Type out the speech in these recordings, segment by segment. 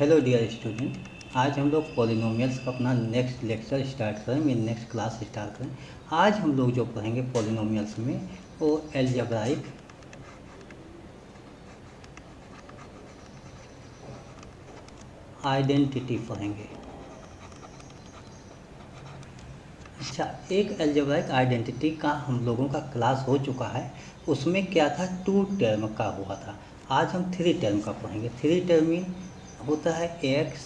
Hello dear student. आज हम लोग पॉलिनोमियल्स का अपना नेक्स्ट लेक्चर स्टार्ट करें, मीन नेक्स्ट क्लास स्टार्ट करें। आज हम लोग जो पढ़ेंगे पॉलिनोमियल्स में वो एलजेब्राइक आइडेंटिटी पढ़ेंगे। अच्छा, एक एलजेब्राइक आइडेंटिटी का हम लोगों का क्लास हो चुका है। उसमें क्या था, 2 टर्म का हुआ था। आज हम 3 टर्म का पढ़ेंगे। 3 टर्म मीन होता है x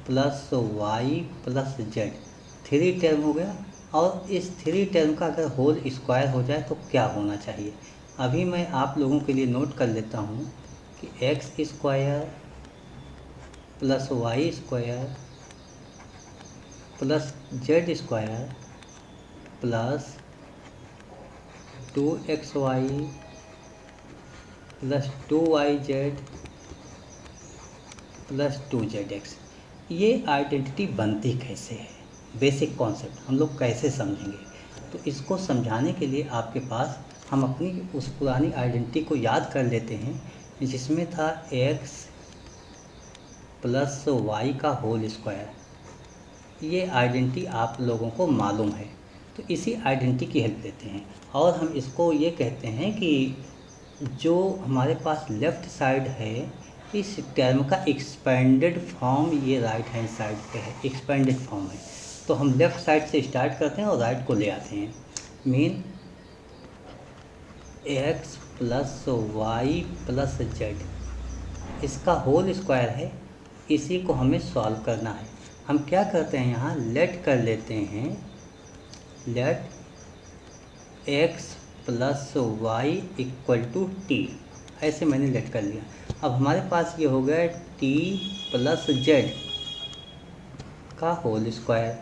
plus y plus z. 3 term हो गया। और इस 3 टर्म का अगर होल स्क्वायर हो जाए तो क्या होना चाहिए। अभी मैं आप लोगों के लिए नोट कर लेता हूँ कि x square plus y square plus z square plus 2xy plus 2yz plus 2zx। ये आइडेंटिटी बनती कैसे है, बेसिक कॉन्सेप्ट हम लोग कैसे समझेंगे। तो इसको समझाने के लिए आपके पास हम अपनी उस पुरानी आइडेंटिटी को याद कर लेते हैं, जिसमें था x प्लस वाई का होल स्क्वायर। ये आइडेंटिटी आप लोगों को मालूम है, तो इसी आइडेंटिटी की हेल्प लेते हैं। और हम इसको ये कहते हैं कि जो हमारे पास लेफ़्ट साइड है, इस टर्म का एक्सपेंडेड फॉर्म ये राइट हैंड साइड पे है, एक्सपेंडेड फॉर्म है। तो हम लेफ़्ट साइड से स्टार्ट करते हैं और राइट को ले आते हैं। Mean x plus y plus z, इसका होल स्क्वायर है। इसी को हमें सॉल्व करना है। हम क्या करते हैं, यहाँ लेट कर लेते हैं, let x plus y equal to t. ऐसे मैंने लेट कर लिया। अब हमारे पास ये हो गया टी प्लस जेड का होल स्क्वायर।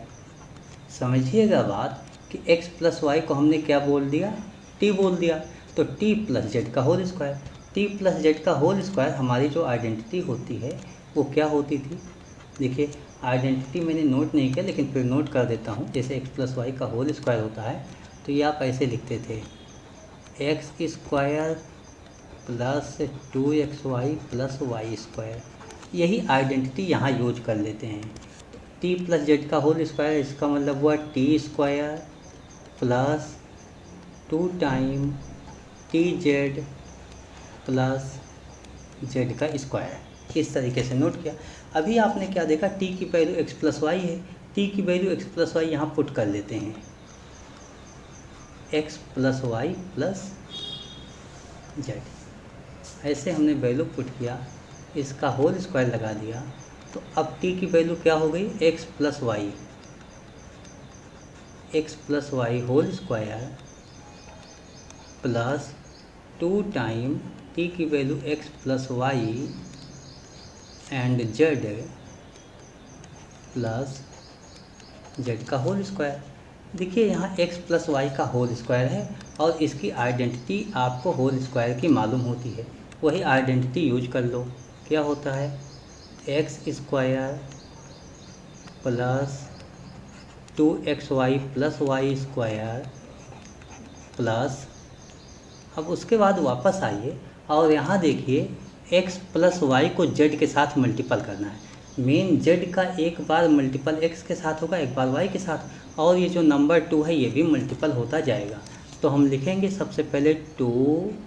समझिएगा बात कि x प्लस वाई को हमने क्या बोल दिया, t बोल दिया। तो t प्लस जेड का whole square, t plus z का होल स्क्वायर हमारी जो आइडेंटिटी होती है वो क्या होती थी। देखिए, आइडेंटिटी मैंने नोट नहीं किया, लेकिन फिर नोट कर देता हूँ। जैसे x प्लस वाई का होल स्क्वायर होता है तो ये आप ऐसे लिखते थे, x square plus 2xy plus y square. यही आइडेंटिटी यहाँ यूज कर लेते हैं। टी प्लस जेड का होल स्क्वायर, इसका मतलब हुआ t square plus 2 time t z plus z का स्क्वायर। इस तरीके से नोट किया। अभी आपने क्या देखा, टी की वैल्यू एक्स प्लस वाई है, टी की वैल्यू एक्स प्लस वाई यहाँ पुट कर लेते हैं, x plus y plus z. ऐसे हमने वैल्यू पुट किया, इसका होल स्क्वायर लगा दिया। तो अब t की वैल्यू क्या हो गई, x plus y whole square plus 2 time t की value x plus y and z plus z का होल स्क्वायर। देखिए, यहाँ x प्लस वाई का होल स्क्वायर है और इसकी आइडेंटिटी आपको होल स्क्वायर की मालूम होती है। वही आइडेंटिटी यूज कर लो। क्या होता है, x square plus 2xy plus y square plus, अब उसके बाद वापस आइए और यहाँ देखिए x प्लस वाई को z के साथ मल्टीपल करना है। मेन z का एक बार मल्टीपल x के साथ होगा, एक बार y के साथ, और ये जो नंबर 2 है ये भी मल्टीपल होता जाएगा। तो हम लिखेंगे सबसे पहले 2xz,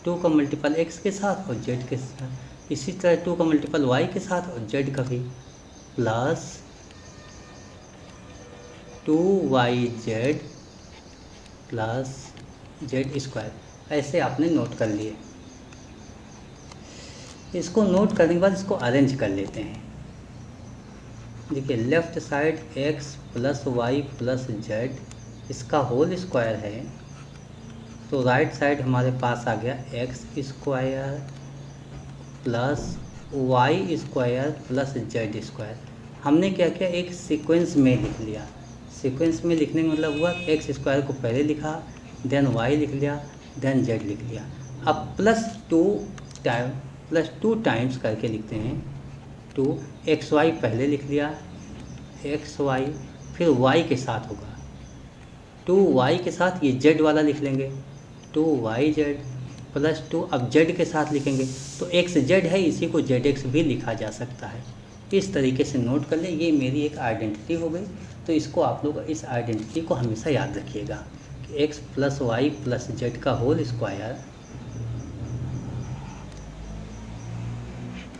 2 का मल्टीपल x के साथ और z के साथ, इसी तरह 2 का मल्टीपल y के साथ और z का भी, plus 2yz plus z square. ऐसे आपने नोट कर लिए। इसको नोट करने के बाद इसको अरेंज कर लेते हैं। देखिए, left side x plus y plus z, इसका होल स्क्वायर है। तो राइट साइड हमारे पास आ गया x square plus y square plus z square. हमने क्या किया, एक सीक्वेंस में लिख लिया। सीक्वेंस में लिखने का मतलब हुआ एक्स स्क्वायर को पहले लिखा, देन वाई लिख लिया, देन जेड लिख लिया। अब प्लस टू टाइम्स करके लिखते हैं। 2xy पहले लिख लिया, xy फिर y के साथ होगा, 2y के साथ ये z वाला लिख लेंगे, 2yz प्लस 2, अब जेड के साथ लिखेंगे तो एक्स जेड है, इसी को जेड एक्स भी लिखा जा सकता है। इस तरीके से नोट कर ले, ये मेरी एक आइडेंटिटी हो गई। तो इसको आप लोग इस आइडेंटिटी को हमेशा याद रखिएगा कि x plus y plus z का होल स्क्वायर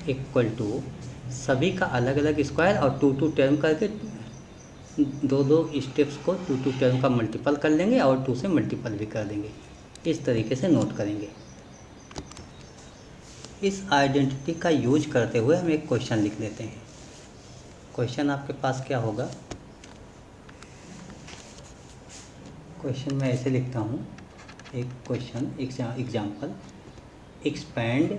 इक्वल टू सभी का अलग अलग स्क्वायर और टू टू टर्म करके दो दो स्टेप्स को टू टू टर्म का मल्टीपल कर लेंगे और 2 से मल्टीपल भी कर देंगे। इस तरीके से नोट करेंगे। इस आइडेंटिटी का यूज करते हुए हम एक क्वेश्चन लिख लेते हैं। क्वेश्चन आपके पास क्या होगा? क्वेश्चन मैं ऐसे लिखता हूँ, एक question example, expand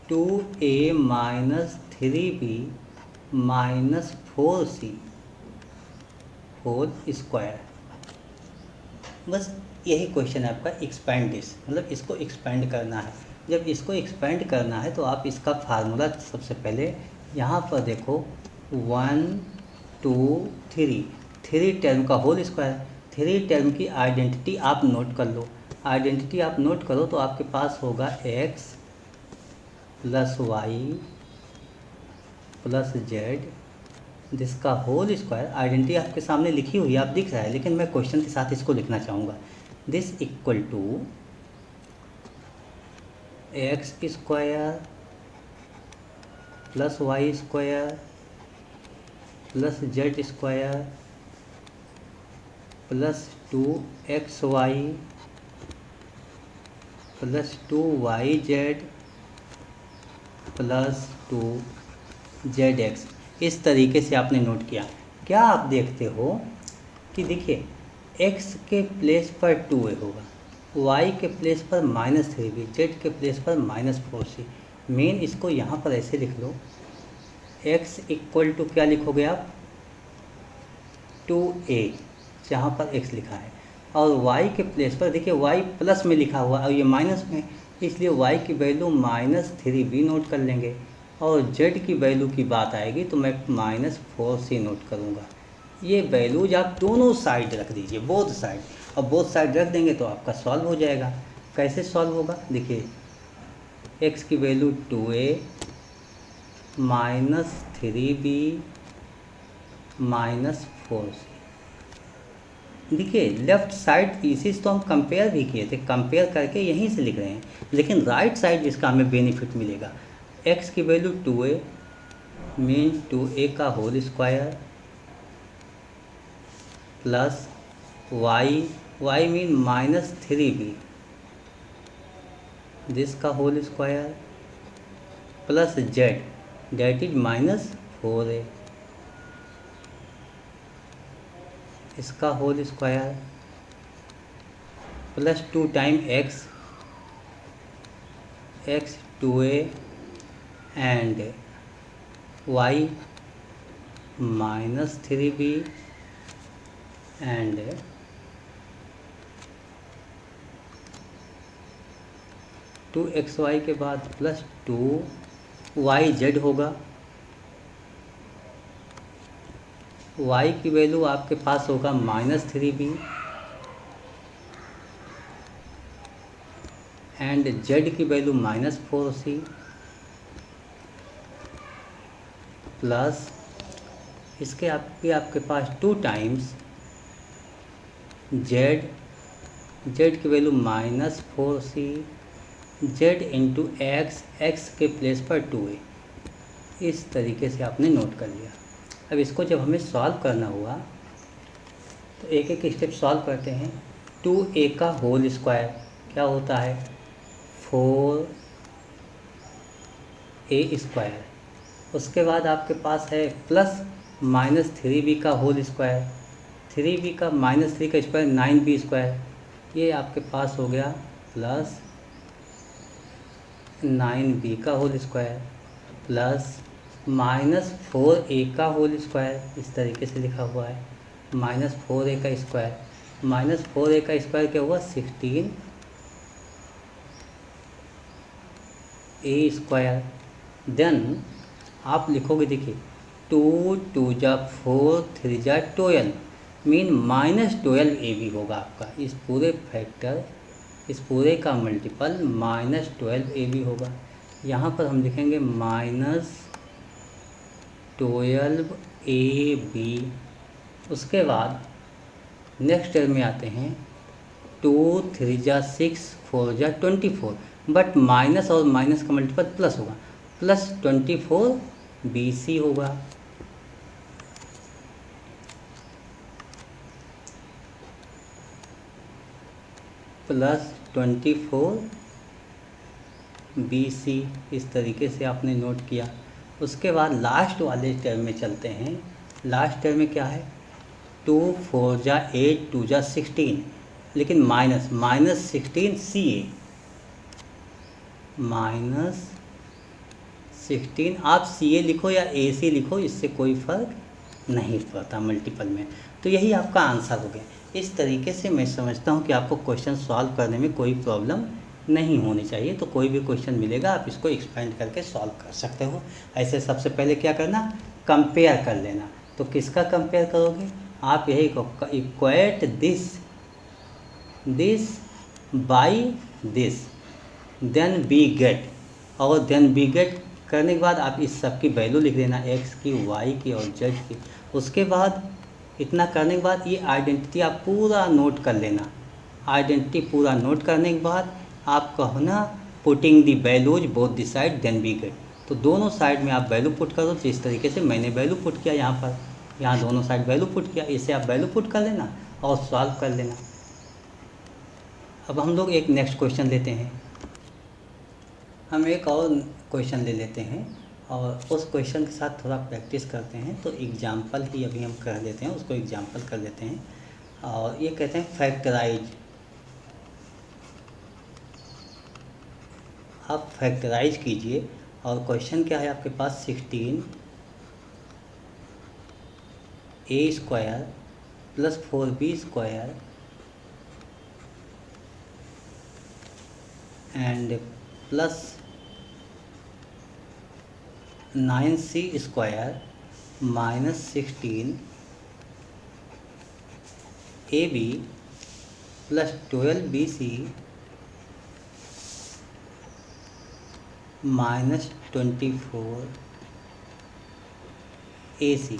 two a minus 3b minus 4c whole square. बस यही क्वेश्चन है आपका, एक्सपैंड दिस, मतलब इसको एक्सपैंड करना है। जब इसको एक्सपैंड करना है तो आप इसका फार्मूला सबसे पहले यहाँ पर देखो 1 2 3 टर्म का होल स्क्वायर, 3 टर्म की आइडेंटिटी आप नोट कर लो। आइडेंटिटी आप नोट करो तो आपके पास होगा x plus y plus z जिसका होल स्क्वायर। आइडेंटिटी आपके सामने लिखी हुई है, आप दिख रहा है, लेकिन मैं क्वेश्चन के साथ इसको लिखना चाहूँगा। This equal to x square plus y square plus z square plus 2xy plus 2yz plus 2zx। इस तरीके से आपने नोट किया। क्या आप देखते हो कि देखिए x के प्लेस पर 2a होगा, y के प्लेस पर -3b, z के प्लेस पर -4c। मेन इसको यहाँ पर ऐसे लिख लो, x इक्वल टू क्या लिखोगे आप 2a, जहाँ पर x लिखा है, और y के प्लेस पर देखिए y प्लस में लिखा हुआ और ये माइनस में, इसलिए y की वैल्यू -3b नोट कर लेंगे, और z की वैल्यू की बात आएगी तो मैं -4c नोट करूँगा। ये वैल्यूज आप दोनों साइड रख दीजिए, बोथ साइड, और बोथ साइड रख देंगे तो आपका सॉल्व हो जाएगा। कैसे सॉल्व होगा? देखिए x की वैल्यू 2a -3b -4c। देखिए लेफ्ट साइड इसी से तो हम कंपेयर भी किए थे, कंपेयर करके यहीं से लिख रहे हैं, लेकिन राइट साइड जिसका हमें बेनिफिट मिलेगा, x की वैल्यू 2a मीन 2a का whole square plus y mean -3b जिसका whole square plus z that is -4a इसका whole square plus 2 time x 2a and y -3b and two x y के बाद plus 2yz होगा। y की value आपके पास होगा -3b एंड z की वैल्यू -4c प्लस इसके आपके पास 2 टाइम्स z की value -4c z into x के प्लेस पर 2a। इस तरीके से आपने नोट कर लिया। अब इसको जब हमें सॉल्व करना हुआ तो एक एक स्टेप सॉल्व करते हैं। 2a का होल स्क्वायर क्या होता है 4a स्क्वायर। उसके बाद आपके पास है प्लस -3b का होल स्क्वायर, 3b का -3 का स्क्वायर 9b स्क्वायर। ये आपके पास हो गया प्लस 9b का होल स्क्वायर प्लस -4a का होल स्क्वायर, इस तरीके से लिखा हुआ है -4a का स्क्वायर। -4a का स्क्वायर क्या हुआ 16a स्क्वायर। देन आप लिखोगे, देखिए 2 2 जा 4 3 जा 12, मीन -12ab होगा आपका। इस पूरे फैक्टर, इस पूरे का मल्टीपल -12ab होगा। यहाँ पर हम लिखेंगे -12ab। उसके बाद नेक्स्ट टर्म में आते हैं 2 3 जा 6 4 जा 24, बट माइनस और माइनस का मल्टीपल प्लस होगा, +24 BC होगा। +24 BC, इस तरीके से आपने नोट किया। उसके बाद लास्ट वाले टर्म में चलते हैं। लास्ट टर्म में क्या है, 2 4 जा 8 2 जा 16, लेकिन माइनस -16 CA, -16 आप CA लिखो या AC लिखो, इससे कोई फ़र्क नहीं पड़ता मल्टीपल में। तो यही आपका आंसर हो गया। इस तरीके से मैं समझता हूँ कि आपको क्वेश्चन सॉल्व करने में कोई प्रॉब्लम नहीं होनी चाहिए। तो कोई भी क्वेश्चन मिलेगा आप इसको एक्सपेंड करके सॉल्व कर सकते हो। ऐसे सबसे पहले क्या करना, कंपेयर कर लेना। तो किसका कंपेयर करोगे आप, यही equate this by this, then we get, और देन बी गेट करने के बाद आप इस सब की वैल्यू लिख देना, x की, y की और z की। उसके बाद इतना करने के बाद ये आइडेंटिटी आप पूरा नोट कर लेना। आइडेंटिटी पूरा नोट करने के बाद आप कहो ना, putting the values both the side then we get. तो दोनों साइड में आप वैल्यू पुट करो। तो इस तरीके से मैंने वैल्यू पुट किया यहाँ पर, यहाँ दोनों साइड वैल्यू पुट किया, इसे आप वैल्यू पुट कर लेना और सॉल्व कर लेना। अब हम लोग एक नेक्स्ट क्वेश्चन लेते हैं। हम एक और क्वेश्चन ले लेते हैं और उस क्वेश्चन के साथ थोड़ा प्रैक्टिस करते हैं। तो एग्जाम्पल ही अभी हम कर लेते हैं, उसको एग्जाम्पल कर लेते हैं। और ये कहते हैं फैक्टराइज। आप फैक्टराइज कीजिए और क्वेश्चन क्या है आपके पास, 16a² + 4b² and plus 9c² -16ab + 12bc -24ac,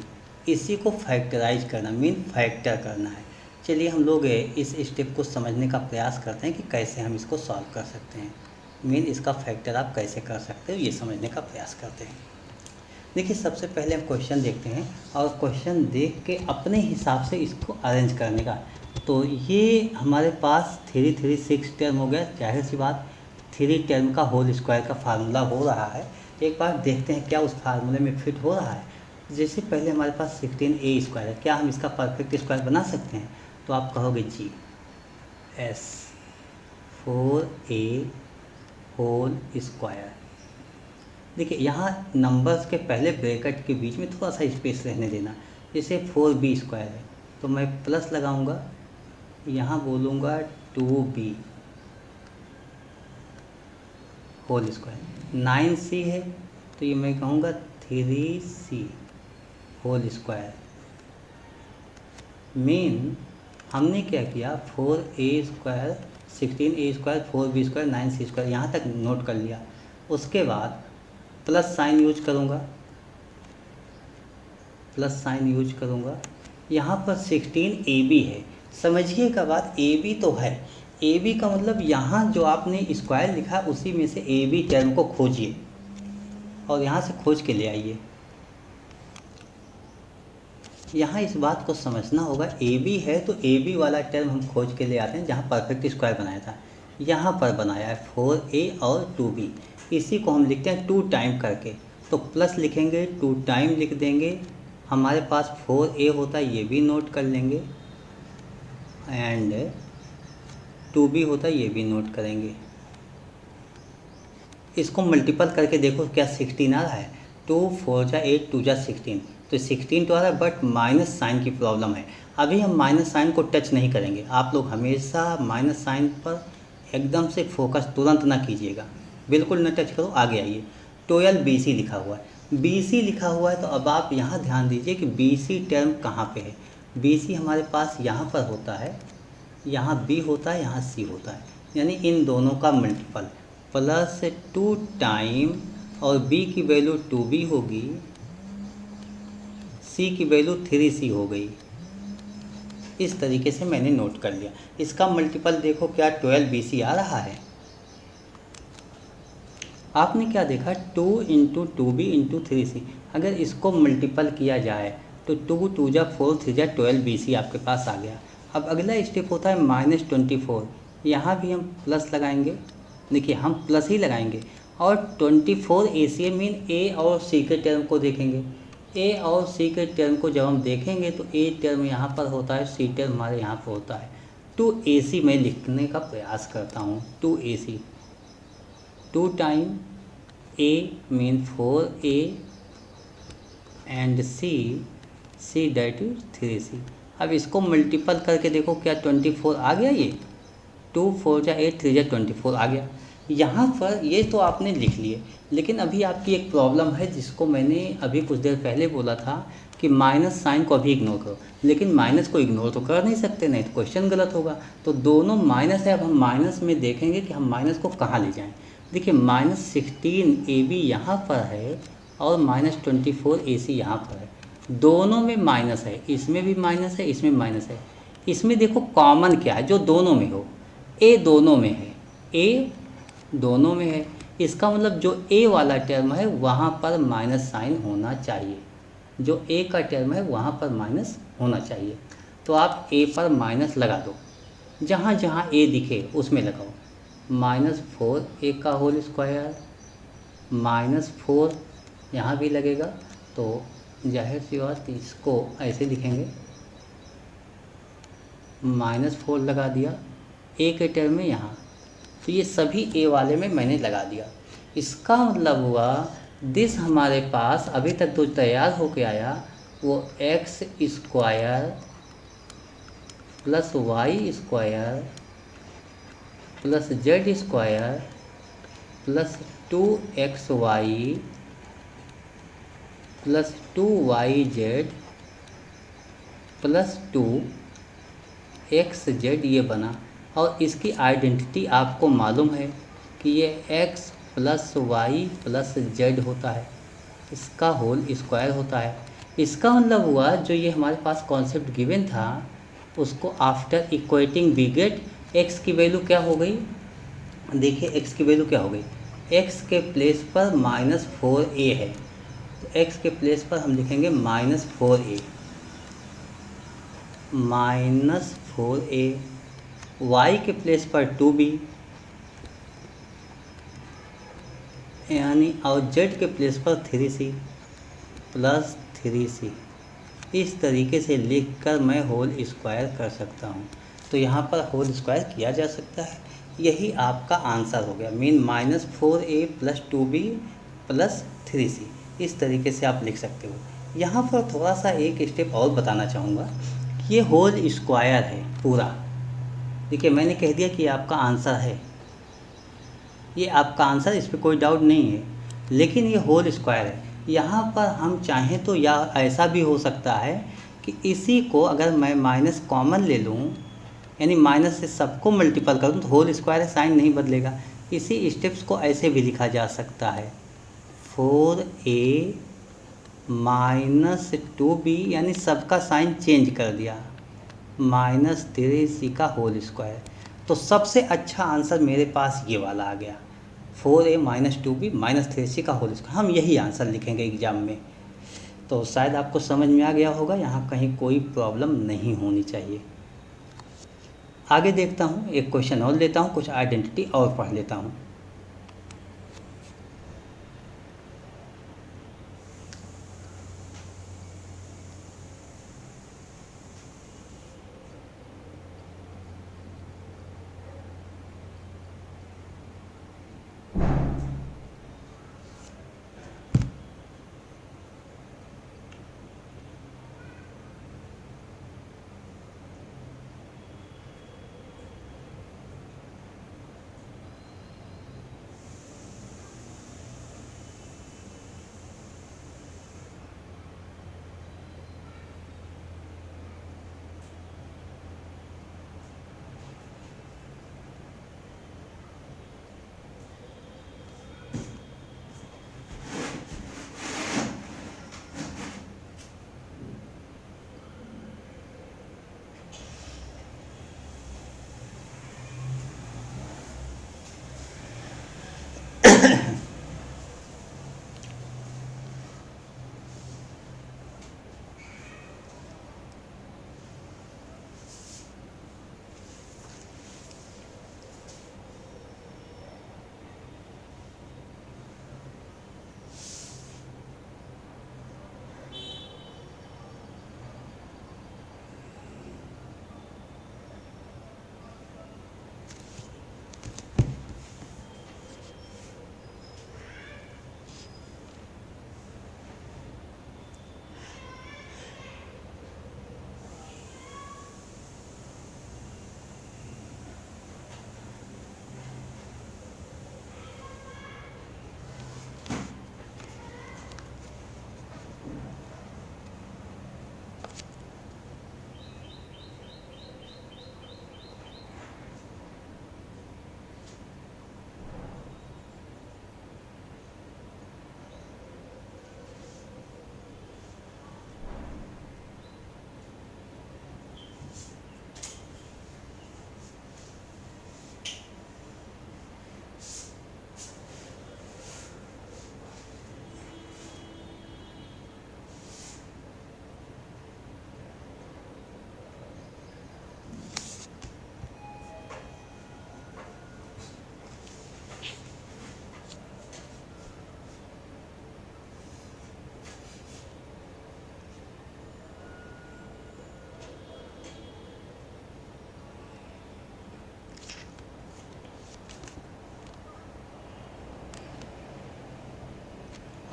इसी को फैक्टराइज करना, मीन फैक्टर करना है। चलिए हम लोग इस स्टेप को समझने का प्रयास करते हैं कि कैसे हम इसको सॉल्व कर सकते हैं। मीन इसका फैक्टर आप कैसे कर सकते हो, ये समझने का प्रयास करते हैं। देखिए सबसे पहले हम क्वेश्चन देखते हैं और क्वेश्चन देख के अपने हिसाब से इसको अरेंज करने का। तो ये हमारे पास 3 3 6 टर्म हो गया। जाहिर सी बात 3 टर्म का होल स्क्वायर का फार्मूला हो रहा है। एक बार देखते हैं क्या उस फार्मूले में फिट हो रहा है। जैसे पहले हमारे पास 16a² है, क्या हम इसका परफेक्ट स्क्वायर बना सकते हैं? तो आप कहोगे जी, S 4a होल स्क्वायर। देखिए यहाँ नंबर्स के पहले ब्रैकेट के बीच में थोड़ा सा स्पेस रहने देना। जैसे 4b² है तो मैं प्लस लगाऊंगा, यहाँ बोलूँगा 2b होल स्क्वायर। 9c है तो ये मैं कहूँगा 3c होल स्क्वायर। मीन हमने क्या किया, 4a² 16a² 4b² 9c², यहाँ तक नोट कर लिया। उसके बाद प्लस साइन यूज करूँगा, यहाँ पर 16ab है। समझिएगा बात, ab तो है, ab का मतलब यहाँ जो आपने स्क्वायर लिखा उसी में से ab टर्म को खोजिए और यहाँ से खोज के ले आइए। यहाँ इस बात को समझना होगा, AB है तो AB वाला टर्म हम खोज के ले आते हैं जहाँ परफेक्ट स्क्वायर बनाया था। यहाँ पर बनाया है 4a और 2b, इसी को हम लिखते हैं 2 टाइम करके। तो प्लस लिखेंगे, 2 टाइम लिख देंगे। हमारे पास 4a होता है, ये भी नोट कर लेंगे, एंड 2b होता है, ये भी नोट करेंगे। इसको मल्टीपल करके देखो क्या 16 आ रहा है। 2 4 जा 8 2 जा 16, तो 16 तो आ रहा है, बट माइनस साइन की प्रॉब्लम है। अभी हम माइनस साइन को टच नहीं करेंगे। आप लोग हमेशा माइनस साइन पर एकदम से फोकस तुरंत ना कीजिएगा, बिल्कुल ना टच करो। आगे आइए, 12bc लिखा हुआ है, bc लिखा हुआ है। तो अब आप यहाँ ध्यान दीजिए कि bc टर्म कहाँ पे है। बी सी हमारे पास यहाँ पर होता है, यहाँ बी होता है, यहाँ सी होता है, यानी इन दोनों का मल्टीपल प्लस 2 टाइम, और बी की वैल्यू 2b होगी, सी की वैल्यू 3c हो गई। इस तरीके से मैंने नोट कर लिया। इसका मल्टीपल देखो क्या 12bc आ रहा है। आपने क्या देखा 2 इंटू 2b इंटू 3c, अगर इसको मल्टीपल किया जाए तो 2 2 जा 4 3 जा 12bc आपके पास आ गया। अब अगला स्टेप होता है -24, यहाँ भी हम प्लस लगाएंगे, देखिए हम प्लस ही लगाएंगे, और 24 AC मीन ए और सी के टर्म को देखेंगे। ए और सी के टर्म को जब हम देखेंगे तो ए टर्म यहाँ पर होता है, सी टर्म हमारे यहाँ पर होता है। 2AC मैं लिखने का प्रयास करता हूँ, 2AC, 2 time A mean 4A and C that is 3C। अब इसको मल्टीपल करके देखो क्या 24 आ गया, ये 2 4 जा 8 3 जा 24 आ गया। यहाँ पर ये तो आपने लिख लिए, लेकिन अभी आपकी एक प्रॉब्लम है जिसको मैंने अभी कुछ देर पहले बोला था कि माइनस साइन को अभी इग्नोर करो, लेकिन माइनस को इग्नोर तो कर नहीं सकते, नहीं तो क्वेश्चन गलत होगा। तो दोनों माइनस है, अब हम माइनस में देखेंगे कि हम माइनस को कहाँ ले जाएं। देखिए -16 AB यहाँ पर है और -24 AC यहाँ पर है, दोनों में माइनस है, इसमें भी माइनस है, इसमें माइनस है। इसमें देखो कॉमन क्या है जो दोनों में हो, ए दोनों में है, ए दोनों में है, इसका मतलब जो ए वाला टर्म है वहाँ पर माइनस साइन होना चाहिए, जो ए का टर्म है वहाँ पर माइनस होना चाहिए। तो आप ए पर माइनस लगा दो, जहाँ जहाँ ए दिखे उसमें लगाओ। -4 ए का होल स्क्वायर, -4 यहाँ भी लगेगा, तो जाहिर सी बात इसको ऐसे लिखेंगे, -4 लगा दिया ए के टर्म में यहाँ, तो ये सभी ए वाले में मैंने लगा दिया। इसका मतलब हुआ दिस हमारे पास अभी तक जो तैयार होके आया वो x square plus y square plus z square plus 2xy plus 2yz plus 2xz ये बना। और इसकी आइडेंटिटी आपको मालूम है कि ये x plus y plus z होता है, इसका होल स्क्वायर होता है। इसका मतलब हुआ जो ये हमारे पास कॉन्सेप्ट गिवन था उसको after equating we get x की वैल्यू क्या हो गई, देखिए x की वैल्यू क्या हो गई, x के प्लेस पर -4a है, तो x के प्लेस पर हम लिखेंगे -4a, -4a, y के प्लेस पर 2b, यानी और z के प्लेस पर 3c प्लस 3c। इस तरीके से लिखकर मैं होल स्क्वायर कर सकता हूँ। तो यहाँ पर होल स्क्वायर किया जा सकता है, यही आपका आंसर हो गया, mean -4a plus 2b plus 3c। इस तरीके से आप लिख सकते हो। यहाँ पर थोड़ा सा एक स्टेप और बताना चाहूँगा कि ये होल स्क्वायर है पूरा, देखिए मैंने कह दिया कि आपका आंसर है, ये आपका आंसर, इस पर कोई डाउट नहीं है, लेकिन ये होल स्क्वायर है। यहाँ पर हम चाहें तो या ऐसा भी हो सकता है कि इसी को अगर मैं माइनस कॉमन ले लूँ, यानी माइनस से सबको मल्टीपल करूँ तो होल स्क्वायर है, साइन नहीं बदलेगा। इसी स्टेप्स को ऐसे भी लिखा जा सकता है 4a माइनस 2b, यानी सबका साइन चेंज कर दिया, -3c का होल स्क्वायर। तो सबसे अच्छा आंसर मेरे पास ये वाला आ गया, 4a minus 2b minus 3c का होल स्क्वायर। हम यही आंसर लिखेंगे एग्ज़ाम में। तो शायद आपको समझ में आ गया होगा, यहाँ कहीं कोई प्रॉब्लम नहीं होनी चाहिए। आगे देखता हूँ, एक क्वेश्चन और लेता हूँ, कुछ आइडेंटिटी और पढ़ लेता हूँ।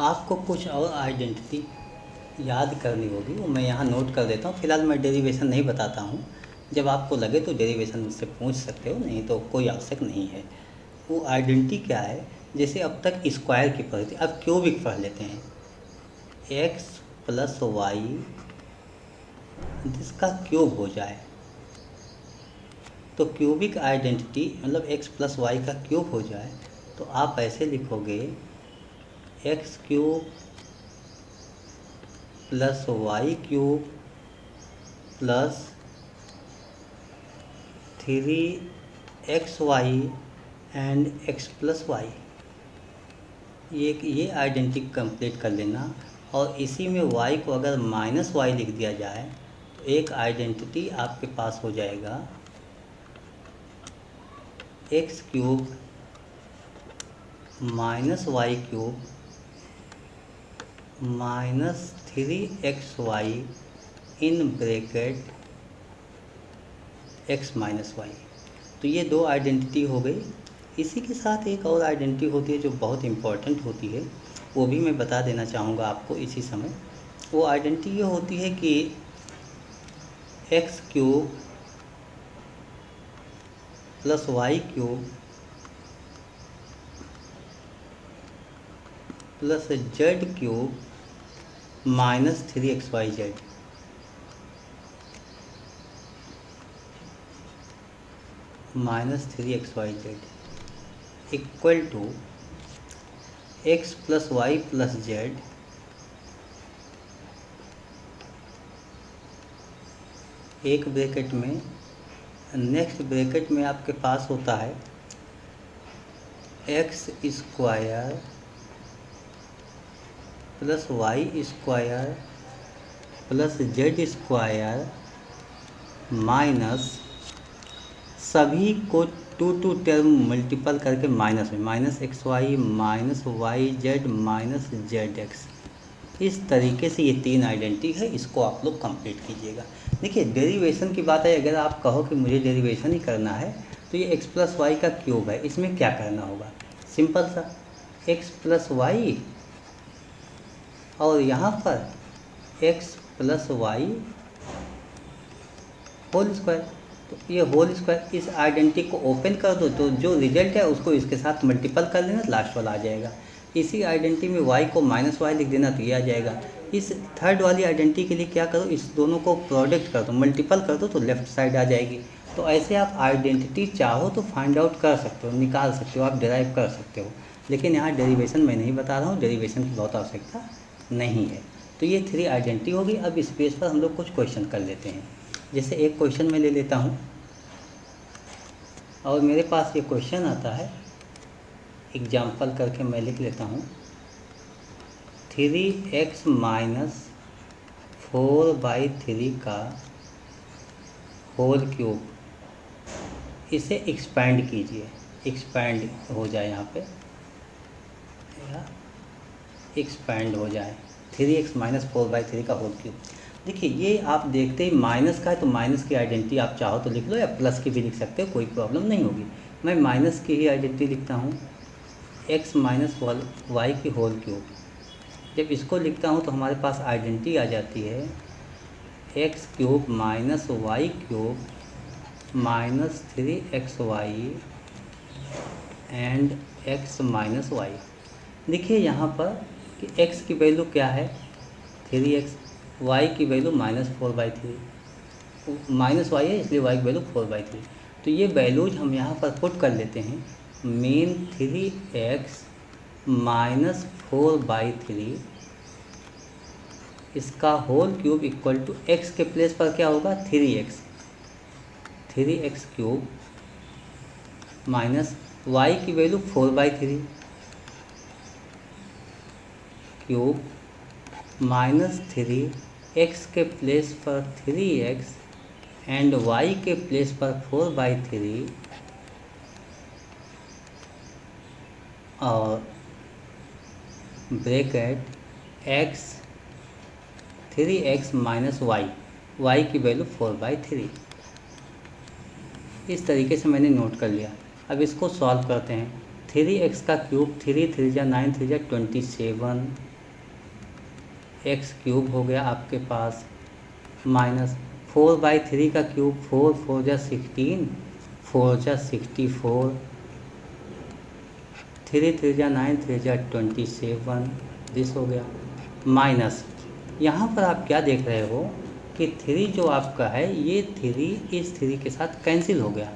आपको कुछ और आइडेंटिटी याद करनी होगी, वो मैं यहाँ नोट कर देता हूँ। फिलहाल मैं डेरिवेशन नहीं बताता हूँ, जब आपको लगे तो डेरिवेशन मुझसे पूछ सकते हो, नहीं तो कोई आवश्यक नहीं है। वो आइडेंटिटी क्या है, जैसे अब तक स्क्वायर की पढ़ी थी, अब क्यूबिक पढ़ लेते हैं। एक्स प्लस वाई जिसका क्यूब हो जाए, तो क्यूबिक आइडेंटिटी मतलब एक्स प्लस वाई का क्यूब हो जाए, तो आप ऐसे लिखोगे x cube plus y cube plus 3xy and x plus y. ये आइडेंटिटी कंप्लीट कर लेना, और इसी में y को अगर माइनस वाई लिख दिया जाए तो एक आइडेंटिटी आपके पास हो जाएगा x cube minus y cube minus 3xy in bracket x minus y. तो ये दो आइडेंटिटी हो गई। इसी के साथ एक और आइडेंटिटी होती है जो बहुत इम्पॉर्टेंट होती है, वो भी मैं बता देना चाहूँगा आपको इसी समय। वो आइडेंटिटी ये होती है कि x cube plus y cube plus z cube minus 3xyz minus 3xyz equal to x plus y plus z एक ब्रैकेट में, नेक्स्ट ब्रैकेट में आपके पास होता है x square plus y square plus z square minus सभी को two term multiple करके माइनस में minus x y minus y z minus z x. इस तरीके से ये तीन आइडेंटिटी है, इसको आप लोग कंप्लीट कीजिएगा। देखिए डेरिवेशन की बात है, अगर आप कहो कि मुझे डेरिवेशन ही करना है तो ये एक्स प्लस वाई का क्यूब है, इसमें क्या करना होगा, सिंपल सा एक्स प्लस वाई और यहाँ पर x plus y whole square. तो ये होल स्क्वायर, इस आइडेंटिटी को ओपन कर दो तो जो रिजल्ट है उसको इसके साथ मल्टीपल कर लेना, लास्ट वाला आ जाएगा। इसी आइडेंटिटी में y को माइनस वाई लिख देना तो ये आ जाएगा। इस थर्ड वाली आइडेंटिटी के लिए क्या करो, इस दोनों को प्रोडक्ट कर दो, मल्टीपल कर दो तो लेफ्ट साइड आ जाएगी। तो ऐसे आप आइडेंटिटी चाहो तो फाइंड आउट कर सकते हो, निकाल सकते हो, आप डिराइव कर सकते हो। लेकिन यहाँ डेरिवेशन मैं नहीं बता रहा हूँ, डेरिवेशन की बहुत आवश्यकता नहीं है। तो ये थ्री आइडेंटिटी होगी। अब इस पेज पर हम लोग कुछ क्वेश्चन कर लेते हैं। जैसे एक क्वेश्चन मैं ले लेता हूँ और मेरे पास ये क्वेश्चन आता है, एग्जाम्पल करके मैं लिख लेता हूँ 3x माइनस 4/3 का होल क्यूब, इसे एक्सपैंड कीजिए, एक्सपैंड हो जाए यहाँ पे, एक्सपैंड हो जाए 3x माइनस 4/3 का होल क्यूब। देखिए ये आप देखते ही माइनस का है तो माइनस की आइडेंटिटी आप चाहो तो लिख लो, या प्लस की भी लिख सकते हो, कोई प्रॉब्लम नहीं होगी। मैं माइनस की ही आइडेंटिटी लिखता हूँ, x माइनस वाई की होल क्यूब। जब इसको लिखता हूँ तो हमारे पास आइडेंटिटी आ जाती है x cube minus y cube minus 3xy and x minus y. देखिए यहाँ पर कि x की वैल्यू क्या है 3x, y की वैल्यू -4/3, माइनस वाई है इसलिए y की वैल्यू 4/3। तो ये वैल्यूज हम यहाँ पर पुट कर लेते हैं, मीन 3x माइनस 4/3 इसका whole cube equal to x के प्लेस पर क्या होगा 3x क्यूब माइनस y की वैल्यू 4/3 क्यूब माइनस 3x के प्लेस पर 3x एंड y के प्लेस पर 4/3 और bracket x 3x minus y की वैल्यू 4/3। इस तरीके से मैंने नोट कर लिया। अब इसको सॉल्व करते हैं। 3x का क्यूब 3 3 जा 9 3 जा 27 एक्स क्यूब हो गया आपके पास, माइनस 4/3 का क्यूब, 4 4 जा 16, 4 जा 64, 3 3 जा 9, 3 जा 27, दिस हो गया, माइनस यहाँ पर आप क्या देख रहे हो कि 3 जो आपका है ये 3 इस 3 के साथ कैंसिल हो गया,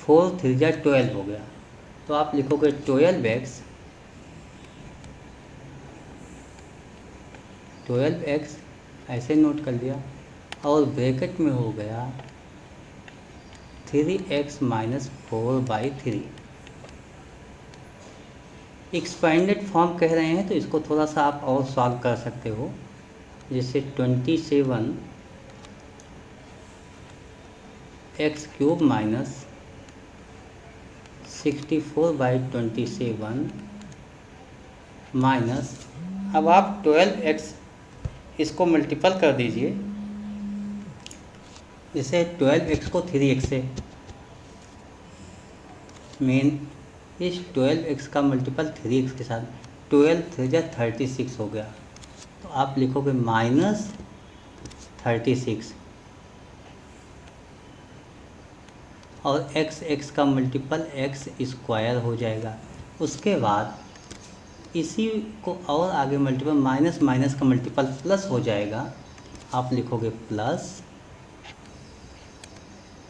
4 3 जा 12 हो गया। तो आप लिखोगे 12x ऐसे नोट कर लिया, और ब्रैकेट में हो गया 3x माइनस 4/3। एक्सपेंडेड फॉर्म कह रहे हैं तो इसको थोड़ा सा आप और सॉल्व कर सकते हो, जैसे 27x³ माइनस 64/27 माइनस, अब आप 12x इसको मल्टीपल कर दीजिए, जैसे 12x को 3x से, मेन इस 12x का मल्टीपल 3x के साथ, 12 3 जा 36 हो गया। तो आप लिखोगे -36, और x का मल्टीपल x² हो जाएगा। उसके बाद इसी को और आगे मल्टीपल, माइनस माइनस का मल्टीपल प्लस हो जाएगा, आप लिखोगे plus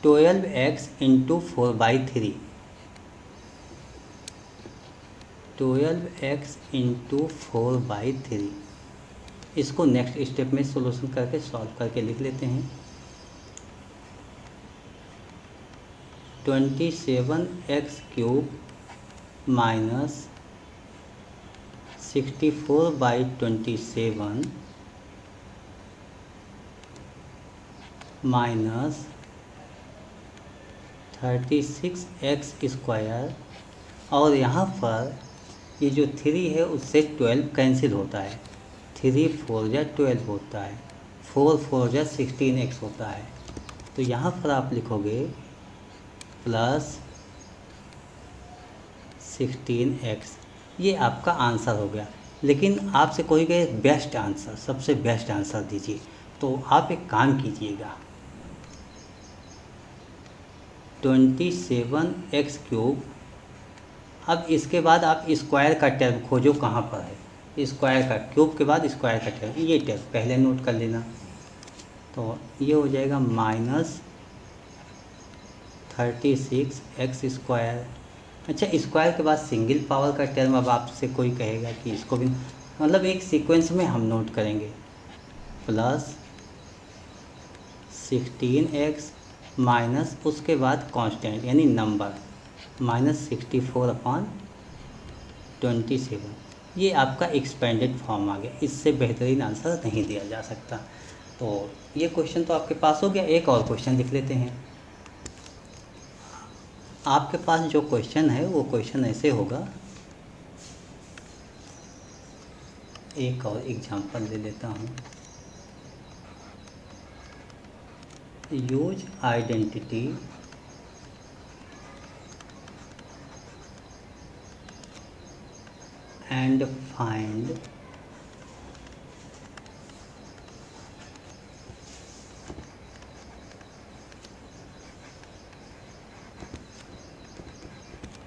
12x into 4/3, 12x into 4/3। इसको नेक्स्ट स्टेप में सॉल्यूशन करके सॉल्व करके लिख लेते हैं। 27x³ माइनस 64/27 माइनस 36x², और यहाँ पर ये जो 3 है उससे 12 कैंसिल होता है, 3 4 जा 12 होता है, 4 4 जा 16x होता है। तो यहाँ पर आप लिखोगे प्लस 16x, ये आपका आंसर हो गया। लेकिन आपसे कोई कहे बेस्ट आंसर, सबसे बेस्ट आंसर दीजिए, तो आप एक काम कीजिएगा, 27x³, अब इसके बाद आप स्क्वायर का टर्म खोजो कहाँ पर है, स्क्वायर का, क्यूब के बाद स्क्वायर का टर्म, ये टर्म पहले नोट कर लेना। तो ये हो जाएगा -36x²। अच्छा, स्क्वायर के बाद सिंगल पावर का टर्म, अब आपसे कोई कहेगा कि इसको भी, मतलब एक सीक्वेंस में हम नोट करेंगे, प्लस 16x माइनस उसके बाद कांस्टेंट यानी नंबर, -64/27। ये आपका एक्सपेंडेड फॉर्म आ गया, इससे बेहतरीन आंसर नहीं दिया जा सकता। तो ये क्वेश्चन तो आपके पास हो गया। एक और क्वेश्चन लिख लेते हैं। आपके पास जो क्वेश्चन है वो क्वेश्चन ऐसे होगा, एक और एग्जांपल ले लेता हूँ। Use identity and find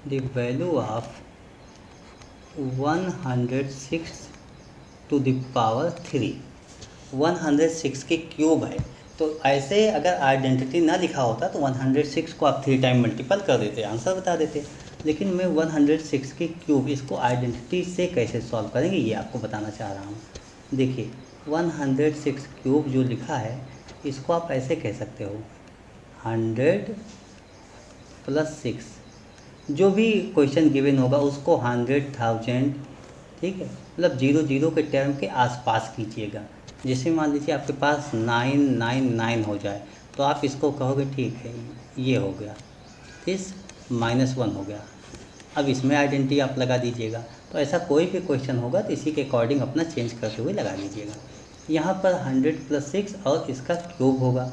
the value of 106 to the power 3। 106 के क्यूब है, तो ऐसे अगर आइडेंटिटी ना लिखा होता तो 106 को आप 3 टाइम मल्टीपल कर देते, आंसर बता देते। लेकिन मैं 106 के क्यूब, इसको आइडेंटिटी से कैसे सॉल्व करेंगे ये आपको बताना चाह रहा हूँ। देखिए 106 क्यूब जो लिखा है इसको आप ऐसे कह सकते हो, 100 + 6, जो भी क्वेश्चन गिवन होगा उसको 100,000, ठीक है, मतलब 0 0 के टर्म के आसपास कीजिएगा। जैसे मान लीजिए आपके पास 999 हो जाए तो आप इसको कहोगे ठीक है ये हो गया, इस -1 हो गया। अब इसमें आइडेंटिटी आप लगा दीजिएगा। तो ऐसा कोई भी क्वेश्चन होगा तो इसी के अकॉर्डिंग अपना चेंज करते हुए लगा लीजिएगा। यहाँ पर 100 + 6 और इसका क्यूब होगा।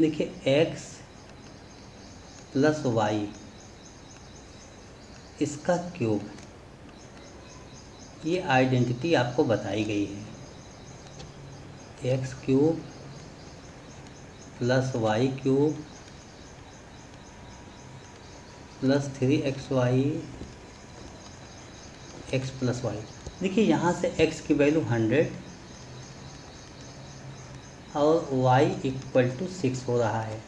देखिए x + y, इसका क्यूब, ये आइडेंटिटी आपको बताई गई है, x cube plus y cube plus 3xy x plus y. देखिए यहाँ से x की वैल्यू 100 और y इक्वल टू 6 हो रहा है।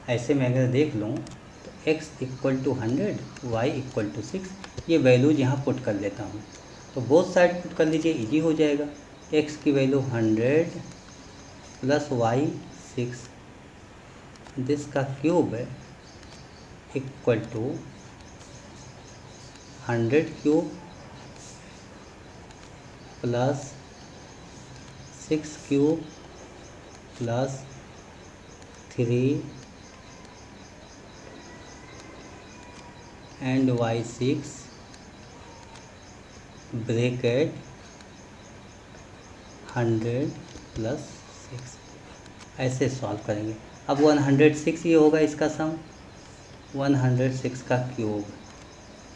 ऐसे में अगर देख लूँ तो x equal to 100, y equal to 6, ये वैल्यूज यहाँ पुट कर लेता हूँ। तो बोथ साइड पुट कर लीजिए, इजी हो जाएगा। x की वैल्यू 100 प्लस y 6, दिस का क्यूब है equal to 100 cube plus 6 cube plus 3 and y6 bracket 100 plus 6। ऐसे सॉल्व करेंगे। अब 106 ये होगा इसका सम, 106 का क्यूब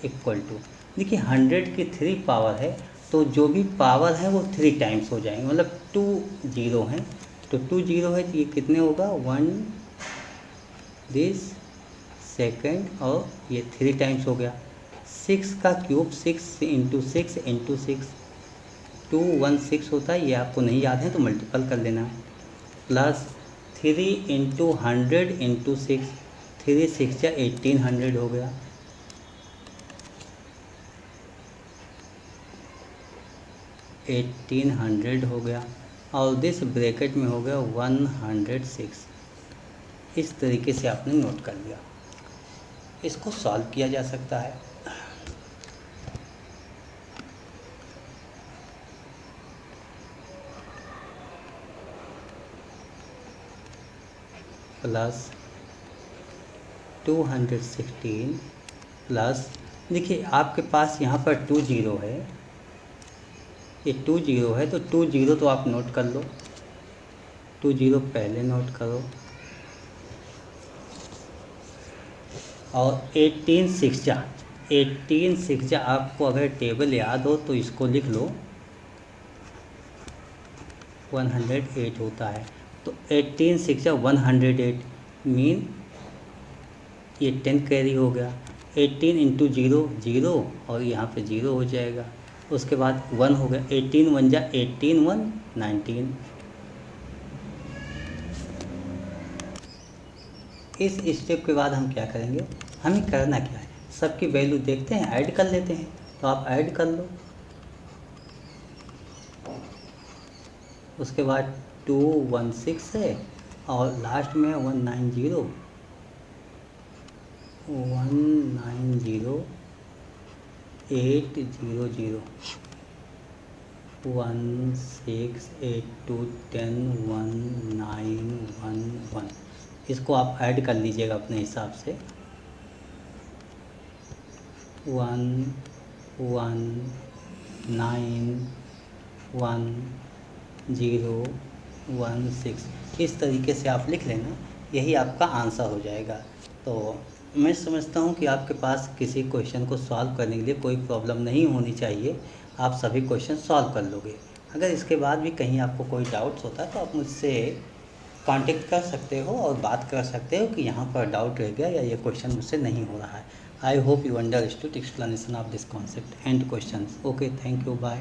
इक्वल टू, देखिए 100 की 3 पावर है तो जो भी पावर है वो 3 टाइम्स हो जाएंगे, मतलब 2 जीरो हैं तो 2 जीरो है तो ये कितने होगा 1 दिस सेकेंड और ये 3 टाइम्स हो गया। 6 का क्यूब 6 इंटू 6 इंटू 6 216 होता है, ये आपको नहीं याद है तो मल्टीपल कर लेना। प्लस 3 इंटू 100 इंटू 6, 3 6 या 1800 हो गया। हो गया और दिस ब्रैकेट में हो गया 106। इस तरीके से आपने नोट कर लिया। इसको सॉल्व किया जा सकता है। प्लस 216 प्लस, देखिए आपके पास यहाँ पर 2 जीरो है, ये 2 जीरो है तो 2 जीरो तो आप नोट कर लो, 2 जीरो पहले नोट करो। और 18 सिक्जा आपको अगर टेबल याद हो तो इसको लिख लो, 108 होता है। तो 18 सिक्जा 108 मीन ये 10 कैरी हो गया। 18 इंटू जीरो जीरो और यहाँ पे जीरो हो जाएगा, उसके बाद 1 हो गया। 18 1 जा 18 1 19। इस स्टेप के बाद हम क्या करेंगे, हमें करना क्या है, सबकी वैल्यू देखते हैं, ऐड कर लेते हैं। तो आप ऐड कर लो, उसके बाद 216 है और लास्ट में 190 800 1682101911। इसको आप ऐड कर लीजिएगा अपने हिसाब से। 11911016, इस तरीके से आप लिख लेना, यही आपका आंसर हो जाएगा। तो मैं समझता हूँ कि आपके पास किसी क्वेश्चन को सॉल्व करने के लिए कोई प्रॉब्लम नहीं होनी चाहिए, आप सभी क्वेश्चन सॉल्व कर लोगे। अगर इसके बाद भी कहीं आपको कोई डाउट्स होता है तो आप मुझसे कांटेक्ट कर सकते हो और बात कर सकते हो कि यहाँ पर डाउट रह गया या ये क्वेश्चन मुझसे नहीं हो रहा है। I hope you understood explanation of this concept and questions. Okay, thank you, bye.